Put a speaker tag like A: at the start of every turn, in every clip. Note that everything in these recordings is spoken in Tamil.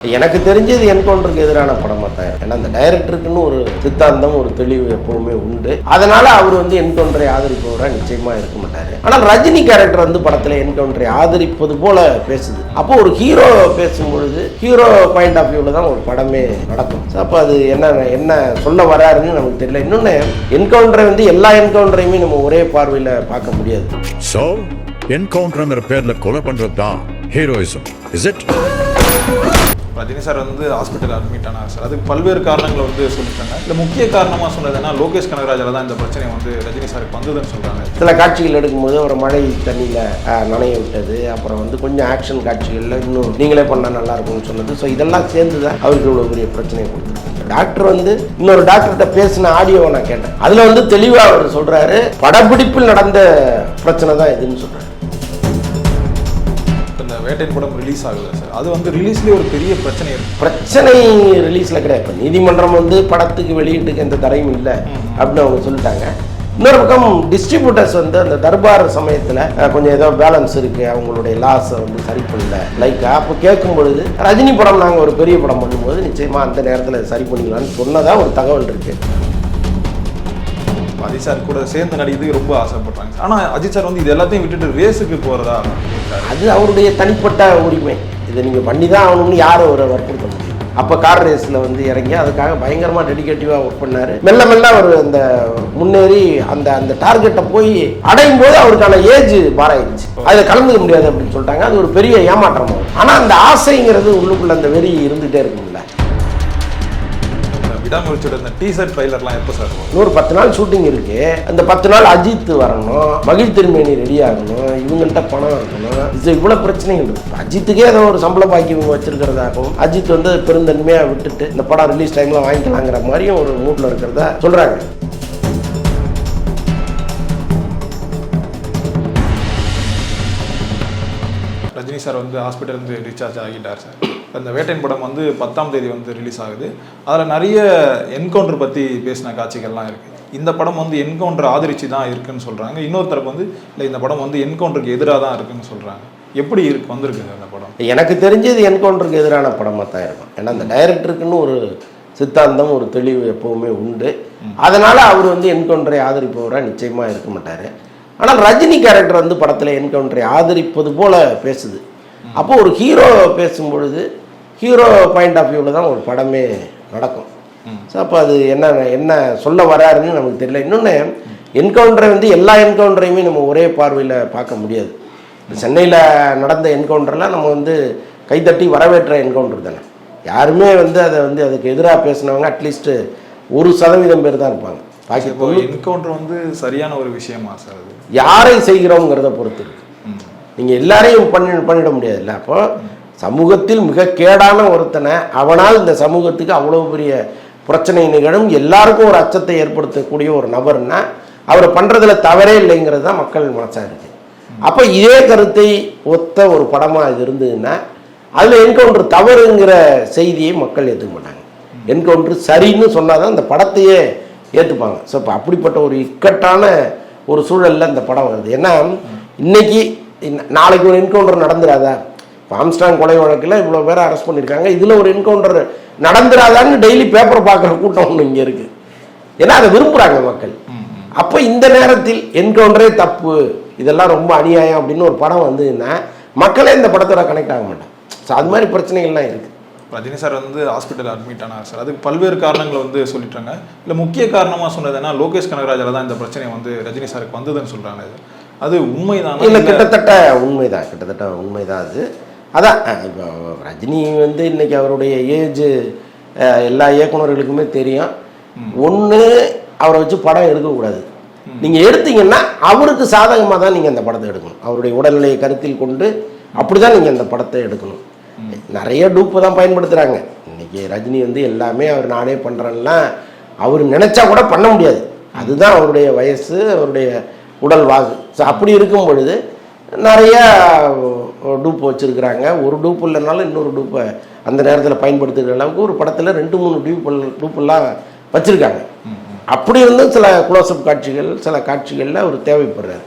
A: எனக்கு தெரிஞ்சது என்கவுண்டருக்கு எதிரான படமா தான். ஏன்னா அந்த டைரக்டருக்குன்னு ஒரு சித்தாந்தம், ஒரு தெளிவு எப்பவுமே உண்டு. அதனால அவர் என்கவுண்டரை ஆதரிப்பவரா நிச்சயமா இருக்க மாட்டாரு. ஆனால் ரஜினி கேரக்டர் படத்துல என்கவுண்டரை ஆதரிப்பது போல பேசுது. அப்போ ஒரு ஹீரோ பேசும்பொழுது ஹீரோ பாயிண்ட் ஆஃப் வியூல தான் ஒரு படமே நடக்கும். அப்போ அது என்ன சொல்ல வராருன்னு நமக்கு தெரியல. இன்னொன்னு, என்கவுண்டரை எல்லா என்கவுண்டரையுமே நம்ம ஒரே பார்வையில பார்க்க முடியாது.
B: சோ என்கவுண்டர்ங்கிற பேர்ல கொலை பண்றது தான் heroism, is it?
C: Rajini sir hospital admit ஆனார் சார். அதுக்கு பல்வேறு காரணங்களை சொல்லிட்டாங்க. இல்லை முக்கிய காரணமாக சொன்னதுன்னா லோகேஷ் கனகராஜால தான் இந்த பிரச்சனை ரஜினி சாருக்கு வந்ததுன்னு சொல்கிறாங்க.
A: சில காட்சிகள் எடுக்கும்போது ஒரு மழை தண்ணியில் நனைய விட்டது, அப்புறம் கொஞ்சம் ஆக்ஷன் காட்சிகளில் இன்னும் நீங்களே பண்ணால் நல்லா இருக்கும்னு சொன்னது. ஸோ இதெல்லாம் சேர்ந்து தான் அவருக்கு இவ்வளோ பெரிய பிரச்சனையை கொடுத்துருக்காங்க. டாக்டர் இன்னொரு டாக்டர்கிட்ட பேசின ஆடியோவை நான் கேட்டேன். அதில் தெளிவாக அவர் சொல்கிறாரு, படப்பிடிப்பில் நடந்த பிரச்சனை தான் இதுன்னு சொல்கிறாரு.
C: வேட்டையின் படம் ரிலீஸ் ஆகுது சார். அது ரிலீஸ்லேயே ஒரு பெரிய பிரச்சனை இருக்கு.
A: பிரச்சனை ரிலீஸில் கிடையாது. இப்போ நீதிமன்றம் படத்துக்கு வெளியீட்டுக்கு எந்த தடையும் இல்லை அப்படின்னு அவங்க சொல்லிட்டாங்க. இன்னொரு பக்கம் டிஸ்ட்ரிபியூட்டர்ஸ் அந்த தர்பார் சமயத்தில் கொஞ்சம் ஏதோ பேலன்ஸ் இருக்குது, அவங்களுடைய லாஸை சரி பண்ணல. லைக் அப்போ கேட்கும் பொழுது ரஜினி படம் நாங்கள் ஒரு பெரிய படம் பண்ணும்போது நிச்சயமாக அந்த நேரத்தில் சரி பண்ணிக்கலாம்னு சொன்னதாக ஒரு தகவல் இருக்குது.
C: அஜித் சார் கூட சேர்ந்து நடிக்கிறதுக்கு ரொம்ப ஆசைப்படுறாங்க. ஆனால் அஜித் சார் இது எல்லாத்தையும் விட்டுட்டு ரேஸுக்கு போகிறதா?
A: அது அவருடைய தனிப்பட்ட உரிமை. இதை நீங்கள் பண்ணி தான் ஆகணும்னு யாரும் ஒரு வற்புறுத்த முடியும். அப்போ கார் ரேஸில் இறங்கி அதுக்காக பயங்கரமாக டெடிகேட்டிவாக ஒர்க் பண்ணார். மெல்ல மெல்ல அவர் அந்த முன்னேறி அந்த டார்கெட்டை போய் அடையும் போது அவருக்கான ஏஜ் பாராயிருச்சு. அதில் கலந்துக்க முடியாது அப்படின்னு சொல்லிட்டாங்க. அது ஒரு பெரிய ஏமாற்றம். ஆனால் அந்த ஆசைங்கிறது உள்ளுக்குள்ள அந்த வெறி இருந்துகிட்டே இருக்கும்ல.
C: விடாமுயற்சியோட இந்த டீசர் ட்ரைலர்லாம் எப்போ சார்?
A: இன்னொரு 10 நாள் ஷூட்டிங் இருக்கு. அந்த 10 நாள் அஜித் வரணும், மகிழ் திருமேனி ரெடி ஆகணும், இவங்கள்ட்ட பணம் இருக்கணும். இது இவ்வளவு பிரச்சனைகள் இருக்கு. அஜித்துக்கே ஏதோ ஒரு சம்பள பாக்கி இவங்க வச்சிருக்கிறதாகவும், அஜித் பெருந்தன்மையா விட்டுட்டு இந்த படம் ரிலீஸ் டைம்ல வாங்கிக்கலாங்கிற மாதிரியும் ஒரு மூட்ல இருக்கிறதா சொல்றாங்க.
C: ரஜினி சார் ஹாஸ்பிட்டல் டிஸ்சார்ஜ் ஆகிட்டார் சார். அந்த வேட்டையின் படம் 10ஆம் தேதி ரிலீஸ் ஆகுது. அதில் நிறைய என்கவுண்டர் பற்றி பேசின காட்சிகள்லாம் இருக்குது. இந்த படம் என்கவுண்டர் ஆதரிச்சு தான் இருக்குன்னு சொல்கிறாங்க. இன்னொரு தரப்பு இல்லை, இந்த படம் என்கவுண்டருக்கு எதிராக தான் இருக்குன்னு சொல்கிறாங்க. எப்படி வந்திருக்குங்க அந்த படம்?
A: எனக்கு தெரிஞ்சது என்கவுண்டருக்கு எதிரான படமாக தான் இருக்கும். ஏன்னா அந்த டைரக்டருக்குன்னு ஒரு சித்தாந்தம், ஒரு தெளிவு எப்பவுமே உண்டு. அதனால அவர் என்கவுண்டரை ஆதரிப்பவராக நிச்சயமாக இருக்க மாட்டார். ஆனால் ரஜினி கேரக்டர் படத்தில் என்கவுண்டரை ஆதரிப்பது போல பேசுது. அப்போ ஒரு ஹீரோ பேசும்பொழுது ஹீரோ பாயிண்ட் ஆஃப் வியூவில் தான் ஒரு படமே நடக்கும். ஸோ அப்போ அது என்ன சொல்ல வராருன்னு நமக்கு தெரியல. இன்னொன்று, என்கவுண்டரை எல்லா என்கவுண்டரையுமே நம்ம ஒரே பார்வையில் பார்க்க முடியாது. சென்னையில் நடந்த என்கவுண்டர்லாம் நம்ம கைத்தட்டி வரவேற்ற என்கவுண்டர் தானே. யாருமே அதை அதுக்கு எதிராக பேசினவங்க அட்லீஸ்ட் 1% பேர் தான் இருப்பாங்க.
C: பாக்கி என்கவுண்டர் சரியான ஒரு விஷயமா சார்? அது
A: யாரை செய்கிறோங்கிறத பொறுத்து இருக்கு. நீங்கள் எல்லாரையும் பண்ணிட முடியாதுல்ல. அப்போ சமூகத்தில் மிக கேடான ஒருத்தனை அவனால் இந்த சமூகத்துக்கு அவ்வளோ பெரிய பிரச்சனை நிகழும், எல்லாருக்கும் ஒரு அச்சத்தை ஏற்படுத்தக்கூடிய ஒரு நபர்னா அவரை பண்ணுறதுல தவறே இல்லைங்கிறது தான் மக்கள் மனசாக இருக்குது. அப்போ இதே கருத்தை ஒத்த ஒரு படமாக இது இருந்ததுன்னா அதில் என்கவுண்டர் தவறுங்கிற செய்தியை மக்கள் ஏற்றுக்க மாட்டாங்க. என்கவுண்டர் சரின்னு சொன்னால் தான் அந்த படத்தையே ஏற்றுப்பாங்க. ஸோ இப்போ அப்படிப்பட்ட ஒரு இக்கட்டான ஒரு சூழலில் இந்த படம் வருது. ஏன்னா இன்னைக்கு நாளைக்கு ஒரு என்கவுண்டர் நடந்துடாதா? ஆம்ஸ்ட்ராங் கொலை வழக்கில் இவ்வளோ பேரை அரெஸ்ட் பண்ணியிருக்காங்க, இதில் ஒரு என்கவுண்டர் நடந்துடாதான்னு டெய்லி பேப்பர் பார்க்குற கூட்டம் ஒன்று இங்கே இருக்குது. ஏன்னா அதை விரும்புகிறாங்க மக்கள். அப்போ இந்த நேரத்தில் என்கவுண்டரே தப்பு, இதெல்லாம் ரொம்ப அநியாயம் அப்படின்னு ஒரு படம் வந்ததுன்னா மக்களே இந்த படத்தோட கனெக்ட் ஆக மாட்டாங்க. ஸோ அது மாதிரி பிரச்சனைகள்லாம் இருக்குது.
C: ரஜினி சார் ஹாஸ்பிட்டல் அட்மிட் ஆனார் சார். அதுக்கு பல்வேறு காரணங்களை சொல்லிட்டாங்க. இல்லை முக்கிய காரணமாக சொன்னதுன்னா லோகேஷ் கனகராஜால தான் இந்த பிரச்சனை ரஜினி சாருக்கு வந்ததுன்னு சொல்கிறாங்க. அது உண்மைதான்?
A: இல்லை, கிட்டத்தட்ட உண்மைதான். அதான் இப்போ ரஜினி இன்னைக்கு அவருடைய ஏஜ் எல்லா இயக்குநர்களுக்குமே தெரியும். ஒன்று, அவரை வச்சு படம் எடுக்கக்கூடாது. நீங்கள் எடுத்தீங்கன்னா அவருக்கு சாதகமாக தான் நீங்கள் அந்த படத்தை எடுக்கணும். அவருடைய உடல்நிலையை கருத்தில் கொண்டு அப்படி தான் நீங்கள் அந்த படத்தை எடுக்கணும். நிறைய டூப்பு தான் பயன்படுத்துகிறாங்க இன்னைக்கு. ரஜினி எல்லாமே அவர் நானே பண்ணுறேன்னா அவர் நினச்சா கூட பண்ண முடியாது. அதுதான் அவருடைய வயசு, அவருடைய உடல் வாகு. ஸோ அப்படி இருக்கும் பொழுது நிறைய டூப்பு வச்சுருக்கிறாங்க. ஒரு டூப்பு இல்லைனாலும் இன்னொரு டூப்பை அந்த நேரத்தில் பயன்படுத்துகிற அளவுக்கு ஒரு படத்தில் 2-3 டூப்பெல்லாம் வச்சுருக்காங்க. அப்படி இருந்தும் சில க்ளோஸ்அப் காட்சிகள், சில காட்சிகளில் அவர் தேவைப்படுறாரு.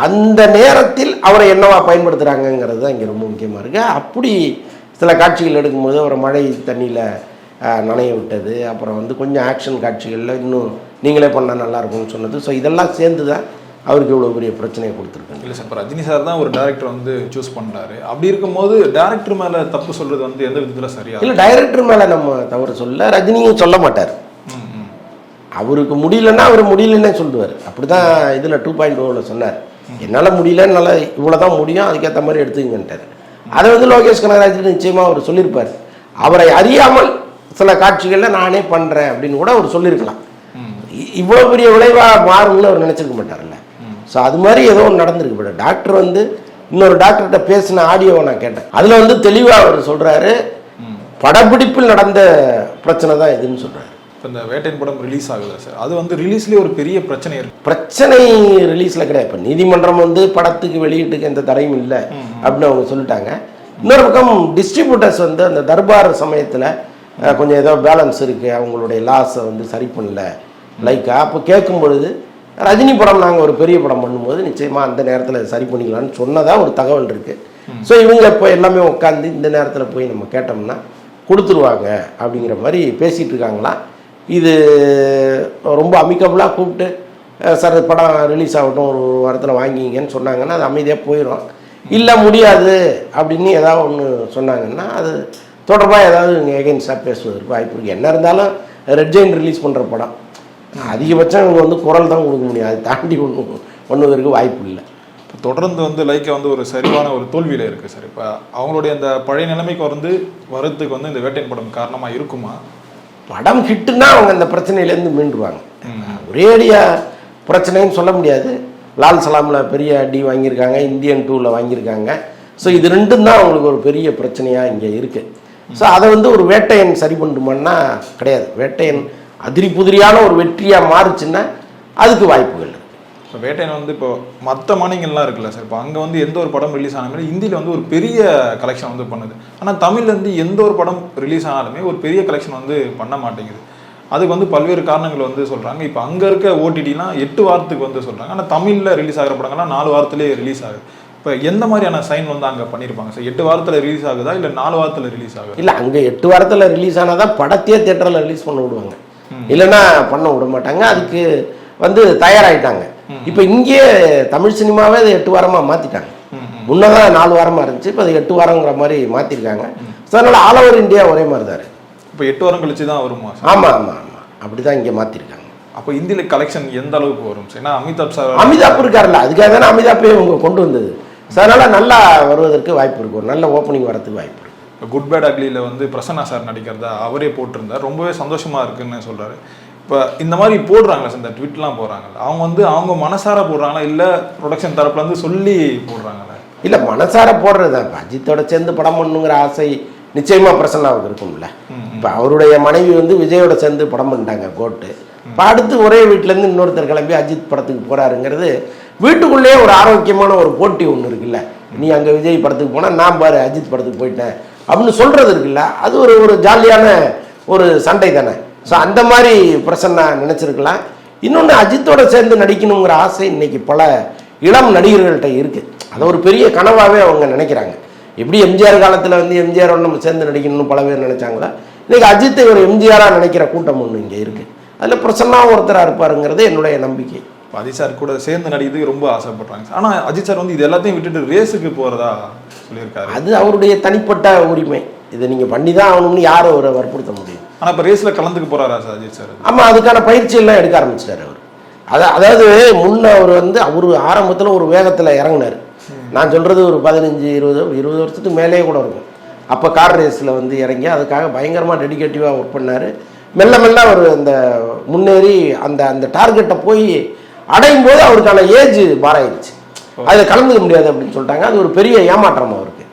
A: அந்த நேரத்தில் அவரை என்னவா பயன்படுத்துகிறாங்கங்கிறது தான் இங்கே ரொம்ப முக்கியமாக இருக்குது. அப்படி சில காட்சிகள் எடுக்கும்போது ஒரு மழை தண்ணியில் நனைய விட்டது, அப்புறம் வந்து கொஞ்சம் ஆக்ஷன் காட்சிகளில் இன்னும் நீங்களே பண்ணால் நல்லாயிருக்கும்னு சொன்னது. ஸோ இதெல்லாம் சேர்ந்து தான் அவருக்கு இவ்வளோ பெரிய பிரச்சனையை கொடுத்துருக்காங்க.
C: இல்லை சார், இப்போ ரஜினி சார் தான் ஒரு டேரக்டர் வந்து சூஸ் பண்ணுறாரு. அப்படி இருக்கும்போது டேரக்டர் மேலே தப்பு சொல்கிறது வந்து எந்த விதத்தில் சரியா? இல்லை,
A: டைரக்டர் மேலே நம்ம தவறு சொல்ல, ரஜினியும் சொல்ல மாட்டார். அவருக்கு முடியலன்னா அவர் முடியலன்னே சொல்லுவார். அப்படி தான் இதில் 2.0 சொன்னார், என்னால் முடியல, என்னால் இவ்வளோ தான் முடியும், அதுக்கேற்ற மாதிரி எடுத்துக்கிங்கன்ட்டார். அதை வந்து லோகேஷ் கனகராஜ் நிச்சயமாக அவர் சொல்லியிருப்பார். அவரை அறியாமல் சில காட்சிகளில் நானே பண்ணுறேன் அப்படின்னு கூட அவர் சொல்லியிருக்கலாம். இவ்வளோ பெரிய விளைவாக மாறும்னு அவர் நினச்சிருக்க மாட்டார்ல. ஸோ அது மாதிரி ஏதோ ஒன்று நடந்திருக்கு. பட் டாக்டர் வந்து இன்னொரு டாக்டர்கிட்ட பேசின ஆடியோவை நான் கேட்டேன். அதில் வந்து தெளிவாக அவர் சொல்கிறாரு, படப்பிடிப்பில் நடந்த பிரச்சனை தான் இதுன்னு சொல்கிறாரு.
C: இப்போ இந்த வேட்டையின் படம் ரிலீஸ் ஆகுது சார், அது வந்து ரிலீஸ்லேயே ஒரு பெரிய பிரச்சனை இருக்குது.
A: பிரச்சனை ரிலீஸில் கிடையாது. இப்போ நீதிமன்றம் வந்து படத்துக்கு வெளியீட்டுக்கு எந்த தடையும் இல்லை அப்படின்னு அவங்க சொல்லிட்டாங்க. இன்னொரு பக்கம் டிஸ்ட்ரிபியூட்டர்ஸ் வந்து அந்த தர்பார் சமயத்தில் கொஞ்சம் ஏதோ பேலன்ஸ் இருக்குது, அவங்களுடைய லாஸை வந்து சரி பண்ணல லைக்கா. அப்போ கேட்கும் பொழுது ரஜினி படம் நாங்கள் ஒரு பெரிய படம் பண்ணும்போது நிச்சயமாக அந்த நேரத்தில் சரி பண்ணிக்கலான்னு சொன்னதாக ஒரு தகவல் இருக்குது. ஸோ இவங்க இப்போ எல்லாமே உட்காந்து இந்த நேரத்தில் போய் நம்ம கேட்டோம்னா கொடுத்துருவாங்க அப்படிங்கிற மாதிரி பேசிகிட்டு இருக்காங்களாம். இது ரொம்ப அமிக்கபுளாக கூப்பிட்டு சார் படம் ரிலீஸ் ஆகட்டும் ஒரு வாரத்தில் வாங்கிங்கன்னு சொன்னாங்கன்னா அது அமைதியாக போயிடும். இல்லை முடியாது அப்படின்னு ஏதாவது ஒன்று சொன்னாங்கன்னா அது தொடர்பாக ஏதாவது இங்கே எகென்ஸ்டாக பேசுவதற்கு வாய்ப்பு இருக்குது. என்ன இருந்தாலும் ரெட் ஜெயின் ரிலீஸ் பண்ணுற படம் அதிகபட்சம் இவங்க வந்து குரல் தான் கொடுக்க முடியும், அதை தாண்டி ஒன்றுவதற்கு வாய்ப்பு இல்லை.
C: இப்போ தொடர்ந்து வந்து லைக்கா வந்து ஒரு சரிவான ஒரு தோல்வியில் இருக்குது சார். இப்போ அவங்களுடைய அந்த பழைய நிலைமைக்கு வந்து வரத்துக்கு வந்து இந்த வேட்டையின் படம் காரணமாக இருக்குமா?
A: படம் ஹிட்டுன்னா அவங்க அந்த பிரச்சனையிலேருந்து மீண்டுருவாங்க. ஒரேடியாக பிரச்சனைன்னு சொல்ல முடியாது. லால் சலாமில் பெரிய அடி வாங்கியிருக்காங்க, இந்தியன் 2ல் வாங்கியிருக்காங்க. ஸோ இது ரெண்டும் தான் அவங்களுக்கு ஒரு பெரிய பிரச்சனையாக இங்கே இருக்குது. ஸோ அதை வந்து ஒரு வேட்டையன் சரி பண்ணுமான்னா கிடையாது. வேட்டையன் அதிரி புதிரியான ஒரு வெற்றியாக மாறுச்சுன்னா அதுக்கு வாய்ப்புகள் இருக்குது.
C: இப்போ வேட்டையன் வந்து இப்போ மற்ற மாநிலங்கள்லாம் இருக்குல்ல சார், இப்போ அங்கே வந்து எந்த ஒரு படம் ரிலீஸ் ஆனாலுமே இந்தியில் வந்து ஒரு பெரிய கலெக்ஷன் வந்து பண்ணுது. ஆனால் தமிழ்லேருந்து எந்த ஒரு படம் ரிலீஸ் ஆனாலுமே ஒரு பெரிய கலெக்ஷன் வந்து பண்ண மாட்டேங்குது. அதுக்கு வந்து பல்வேறு காரணங்கள் வந்து சொல்கிறாங்க. இப்போ அங்கே இருக்க ஓடிடிலாம் 8 வாரத்துக்கு வந்து சொல்கிறாங்க, ஆனால் தமிழில் ரிலீஸ் ஆகிற படங்கள்லாம் 4 வாரத்துலேயே ரிலீஸ் ஆகுது. இப்போ எந்த மாதிரியான சைன் வந்து அங்கே பண்ணியிருப்பாங்க சார்? 8 வாரத்தில் ரிலீஸ் ஆகுதா இல்லை 4 வாரத்தில் ரிலீஸ் ஆகுது?
A: இல்லை, அங்கே 8 வாரத்தில் ரிலீஸ் ஆனால் தான் படத்தையே தியேட்டரில் ரிலீஸ் பண்ண விடுவாங்க, இல்லைன்னா பண்ண விட மாட்டாங்க. அதுக்கு வந்து தயாராகிட்டாங்க. இப்போ இங்கே தமிழ் சினிமாவே அதை 8 வாரமாக மாற்றிட்டாங்க. முன்னதான் 4 வாரமாக இருந்துச்சு, இப்போ அது 8 வாரங்கிற மாதிரி மாற்றிருக்காங்க. ஸோ அதனால் ஆல் ஓவர் இந்தியா ஒரே மாதிரி தான் இருக்குது.
C: இப்போ 8 வாரம் கழிச்சு தான் வருமா?
A: ஆமாம் ஆமாம் ஆமாம், அப்படி தான் இங்கே மாற்றிருக்காங்க.
C: அப்போ இந்தியில் கலெக்ஷன் எந்த அளவுக்கு வரும் சார்? ஏன்னா
A: அமிதாப் இருக்காருல்ல, அதுக்காக தானே அமிதாப்பே இவங்க கொண்டு வந்தது. ஸோ அதனால் நல்லா வருவதற்கு வாய்ப்பு இருக்குது, ஒரு நல்ல ஓப்பனிங் வரதுக்கு வாய்ப்பு இருக்குது.
C: இப்போ குட் பேட் அக்லியில் வந்து பிரசன்னா சார் நடிக்கிறதா அவரே போட்டிருந்தார், ரொம்பவே சந்தோஷமாக இருக்குன்னு சொல்கிறாரு. இப்போ இந்த மாதிரி போடுறாங்களா சார், இந்த ட்விட்லாம் போடுறாங்கல்ல, அவங்க வந்து அவங்க மனசார போடுறாங்களா இல்லை ப்ரொடக்ஷன் தரப்புலேருந்து சொல்லி போடுறாங்களா?
A: இல்லை, மனசார போடுறது தான். இப்போ அஜித்தோட சேர்ந்து படம் பண்ணுங்கிற ஆசை நிச்சயமாக பிரசன்னாவுக்கு இருக்கும்ல. இப்போ அவருடைய மனைவி வந்து விஜயோட சேர்ந்து படம் பண்ணிட்டாங்க கோட்டு. இப்போ அடுத்து ஒரே வீட்டிலேருந்து இன்னொருத்தர் கிளம்பி அஜித் படத்துக்கு போகிறாருங்கிறது வீட்டுக்குள்ளேயே ஒரு ஆரோக்கியமான ஒரு போட்டி ஒன்று இருக்குல்ல. நீ அங்கே விஜய் படத்துக்கு போனால் நான் பாரு அஜித் படத்துக்கு போயிட்டேன் அப்படின்னு சொல்கிறது இருக்குல்ல, அது ஒரு ஜாலியான ஒரு சண்டை தானே. ஸோ அந்த மாதிரி பிரசன்னா நினச்சிருக்கலாம். இன்னொன்று, அஜித்தோட சேர்ந்து நடிக்கணுங்கிற ஆசை இன்னைக்கு பல இளம் நடிகர்கள்ட்ட இருக்குது. அதை ஒரு பெரிய கனவாகவே அவங்க நினைக்கிறாங்க. எப்படி எம்ஜிஆர் காலத்தில் வந்து எம்ஜிஆரோட நம்ம சேர்ந்து நடிக்கணும்னு பல பேர் நினைச்சாங்களா, இன்னைக்கு அஜித்தை ஒரு எம்ஜிஆராக நினைக்கிற கூட்டம் ஒன்று இங்கே இருக்குது. அதில் பிரசன்னாவும் ஒருத்தராக இருப்பாருங்கிறது என்னுடைய நம்பிக்கை.
C: அஜித் சார் கூட சேர்ந்து நடிக்கிறதுக்கு ரொம்ப ஆசைப்படுறாங்க. ஆனால் அஜித் சார் வந்து இது எல்லாத்தையும் விட்டுட்டு ரேஸுக்கு போகிறதா சொல்லியிருக்காரு.
A: அது அவருடைய தனிப்பட்ட உரிமை. இதை நீங்கள் பண்ணி தான் ஆகணும்னு யாரும் அவரை வற்புறுத்த முடியும்.
C: ஆனால் இப்போ ரேஸில் கலந்துக்க போகிறாரா சார் அஜித் சார்?
A: ஆமாம், அதுக்கான பயிற்சியெல்லாம் எடுக்க ஆரம்பிச்சிட்டார் அவர். அதாவது முன்ன அவர் வந்து அவர் ஆரம்பத்தில் ஒரு வேகத்தில் இறங்கினார். நான் சொல்கிறது ஒரு 15-20 வருஷத்துக்கு மேலேயே கூட இருக்கும். அப்போ கார் ரேஸில் வந்து இறங்கி அதுக்காக பயங்கரமாக டெடிகேட்டிவாக ஒர்க் பண்ணார். மெல்ல மெல்ல அவர் அந்த முன்னேறி அந்த டார்கெட்டை போய் அடையும் போது அவருக்கான ஏஜ் பாராயிருச்சு. அதில் கலந்துக்க முடியாது அப்படின்னு சொல்லிட்டாங்க. அது ஒரு பெரிய ஏமாற்றம் அவருக்கு.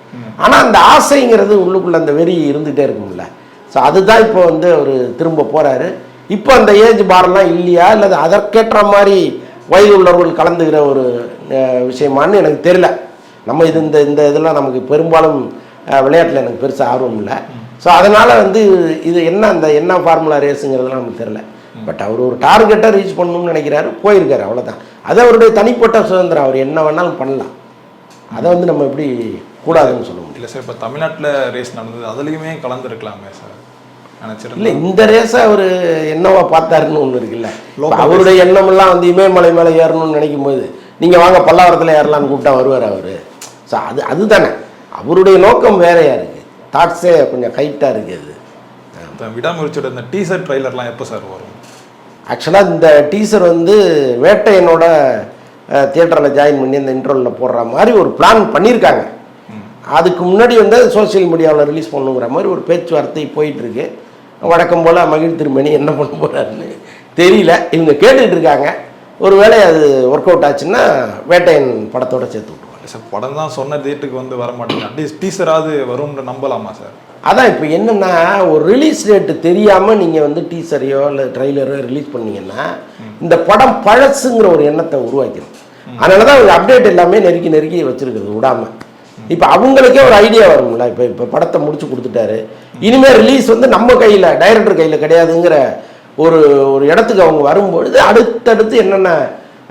A: ஆனால் அந்த ஆசைங்கிறது உள்ளுக்குள்ளே அந்த வெறி இருந்துகிட்டே இருக்கும்ல. ஸோ அதுதான் இப்போ வந்து அவர் திரும்ப போகிறாரு. இப்போ அந்த ஏஜ் பாரெல்லாம் இல்லையா, இல்லை அதற்கேற்ற மாதிரி வயது உள்ளவர்கள் கலந்துக்கிற ஒரு விஷயமானு எனக்கு தெரியல. நம்ம இந்த இதெல்லாம் நமக்கு பெரும்பாலும் விளையாட்டில் எனக்கு பெருசாக ஆர்வம் இல்லை. ஸோ அதனால் வந்து இது என்ன ஃபார்முலா ரேஸுங்கிறதுலாம் நமக்கு தெரியல. பட் அவர் ஒரு டார்கெட்டை ரீச் பண்ணணும்னு நினைக்கிறாரு, போயிருக்காரு, அவ்வளோதான். அது அவருடைய தனிப்பட்ட சுதந்திரம், அவர் என்ன வேணாலும் பண்ணலாம். அதை வந்து நம்ம எப்படி கூடாதுன்னு சொல்ல முடியும்.
C: இல்லை சார் இப்போ தமிழ்நாட்டில் ரேஸ் நடந்தது அதுலேயுமே கலந்துருக்கலாமே சார் நினச்சிருந்தேன்.
A: இல்லை இந்த ரேஸை அவர் என்னவா பார்த்தாருன்னு ஒன்று இருக்குல்ல.
C: Local
A: அவருடைய எண்ணமெல்லாம் வந்து இமயமலை மேலே ஏறணும்னு நினைக்கும் போது நீங்கள் வாங்க பல்லாவரத்தில் ஏறலான்னு கூப்பிட்டா வருவார் அவர். ஸோ அதுதானே அவருடைய நோக்கம் வேறையாக இருக்குது, தாட்ஸே கொஞ்சம் ஹைட்டாக இருக்குது.
C: விடாமுயற்சியோட இந்த டீசர் ட்ரைலர்லாம் எப்போ சார் வரும்?
A: ஆக்சுவலாக இந்த டீசர் வந்து வேட்டையனோட தியேட்டரில் ஜாயின் பண்ணி அந்த இன்ட்ரோலில் போடுற மாதிரி ஒரு பிளான் பண்ணியிருக்காங்க. அதுக்கு முன்னாடி வந்து சோசியல் மீடியாவில் ரிலீஸ் பண்ணுங்கிற மாதிரி ஒரு பேச்சுவார்த்தை போயிட்டுருக்கு. வழக்கம் போல் மகிழ் திருமணி என்ன பண்ண போகிறாருன்னு தெரியல. இவங்க கேட்டுட்டு இருக்காங்க. ஒரு வேளை அது ஒர்க் அவுட் ஆச்சுன்னா வேட்டையன் படத்தோட சேர்த்து விட்டுருவாங்க
C: சார். படம் தான் சொன்ன டேட்டுக்கு வந்து வர மாட்டேங்குது, அட்லீஸ்ட் டீசராவது வரும்னு நம்பலாமா சார்?
A: அதான் இப்போ என்னென்னா ஒரு ரிலீஸ் டேட்டு தெரியாமல் நீங்கள் வந்து டீசரையோ இல்லை ட்ரைலரோ ரிலீஸ் பண்ணீங்கன்னா இந்த படம் பழசுங்கிற ஒரு எண்ணத்தை உருவாக்கிடும். அதனால தான் அவங்க அப்டேட் எல்லாமே நெருக்கி நெருக்கி வச்சுருக்கிறது விடாமல். இப்போ அவங்களுக்கே ஒரு ஐடியா வரும்ல, இப்போ படத்தை முடிச்சு கொடுத்துட்டாரு, இனிமேல் ரிலீஸ் வந்து நம்ம கையில் டைரக்டர் கையில் கிடையாதுங்கிற ஒரு இடத்துக்கு அவங்க வரும்பொழுது அடுத்தடுத்து என்னென்ன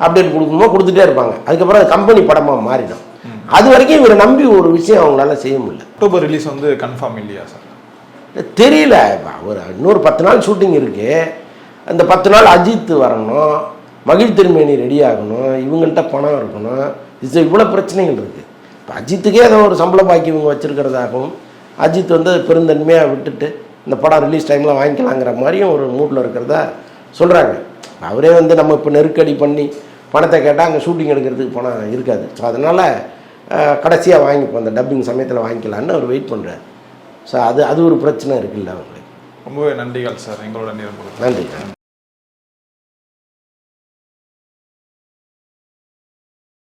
A: அப்டேட் கொடுக்கணுமோ கொடுத்துட்டே இருப்பாங்க. அதுக்கப்புறம் அது கம்பெனி படமாக மாறிடும். அது வரைக்கும் இவரை நம்பி ஒரு விஷயம் அவங்களால செய்ய முடியல.
C: அக்டோபர் ரிலீஸ் வந்து கன்ஃபார்ம் இல்லையா சார்?
A: தெரியல. ஒரு இன்னொரு 10 நாள் ஷூட்டிங் இருக்குது. அந்த 10 நாள் அஜித் வரணும், மகிழ் திருமேனி ரெடி ஆகணும், இவங்கள்ட்ட பணம் இருக்கணும், இவ்வளோ பிரச்சனைகள் இருக்குது. இப்போ அஜித்துக்கே ஏதோ ஒரு சம்பளம் பாக்கி இவங்க வச்சுருக்கிறதாகவும், அஜித் வந்து பெருந்தன்மையாக விட்டுட்டு இந்த படம் ரிலீஸ் டைமில் வாங்கிக்கலாங்கிற மாதிரியும் ஒரு மூடில் இருக்கிறதா சொல்கிறாங்க. அவரே வந்து நம்ம இப்போ நெருக்கடி பண்ணி பணத்தை கேட்டால் அங்கே ஷூட்டிங் எடுக்கிறதுக்கு பணம் இருக்காது. ஸோ அதனால் கடைசியாக வாங்கிப்போம், அந்த டப்பிங் சமயத்தில் வாங்கிக்கலான்னு அவர் வெயிட் பண்ணுறாரு. ஸோ அது ஒரு பிரச்சனை இருக்குல்ல அவங்களுக்கு.
C: ரொம்பவே நன்றிகள் சார், எங்களோட நேரம்.
A: நன்றி.